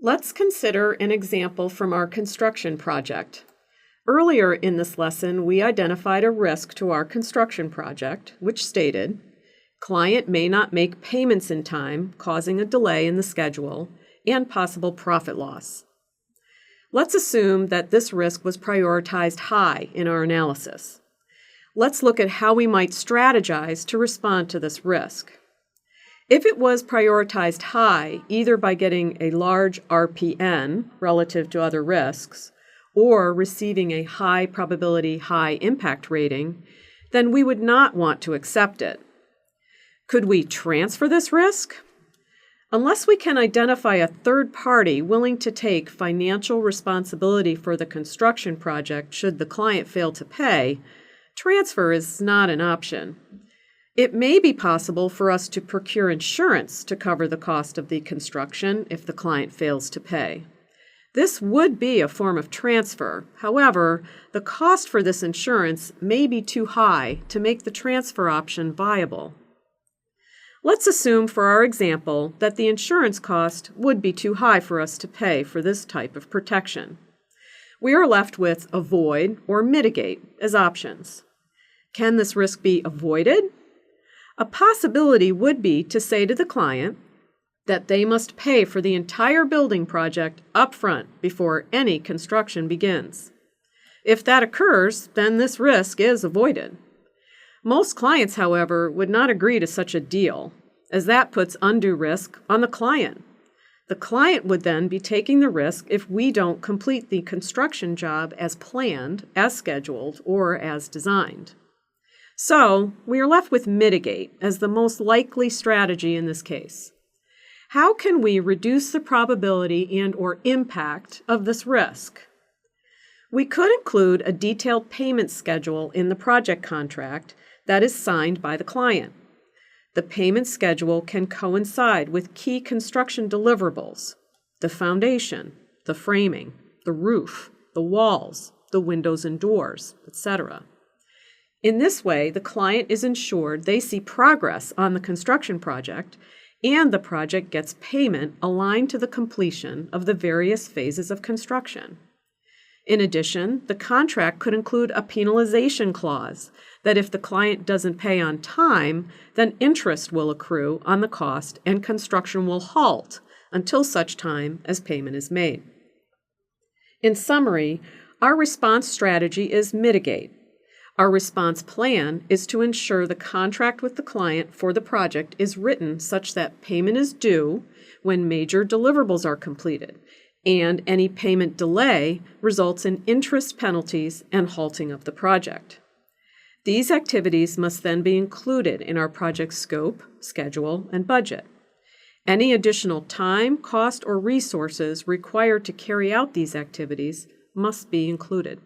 Let's consider an example from our construction project. Earlier in this lesson, we identified a risk to our construction project, which stated, client may not make payments in time, causing a delay in the schedule and possible profit loss. Let's assume that this risk was prioritized high in our analysis. Let's look at how we might strategize to respond to this risk. If it was prioritized high, either by getting a large RPN relative to other risks, or receiving a high probability, high impact rating, then we would not want to accept it. Could we transfer this risk? Unless we can identify a third party willing to take financial responsibility for the construction project should the client fail to pay, transfer is not an option. It may be possible for us to procure insurance to cover the cost of the construction if the client fails to pay. This would be a form of transfer. However, the cost for this insurance may be too high to make the transfer option viable. Let's assume for our example that the insurance cost would be too high for us to pay for this type of protection. We are left with avoid or mitigate as options. Can this risk be avoided? A possibility would be to say to the client that they must pay for the entire building project upfront before any construction begins. If that occurs, then this risk is avoided. Most clients, however, would not agree to such a deal, as that puts undue risk on the client. The client would then be taking the risk if we don't complete the construction job as planned, as scheduled, or as designed. So, we are left with mitigate as the most likely strategy in this case. How can we reduce the probability and/or impact of this risk? We could include a detailed payment schedule in the project contract that is signed by the client. The payment schedule can coincide with key construction deliverables: the foundation, the framing, the roof, the walls, the windows and doors, etc. In this way, the client is ensured they see progress on the construction project and the project gets payment aligned to the completion of the various phases of construction. In addition, the contract could include a penalization clause that if the client doesn't pay on time, then interest will accrue on the cost and construction will halt until such time as payment is made. In summary, our response strategy is mitigate. Our response plan is to ensure the contract with the client for the project is written such that payment is due when major deliverables are completed, and any payment delay results in interest penalties and halting of the project. These activities must then be included in our project scope, schedule, and budget. Any additional time, cost, or resources required to carry out these activities must be included.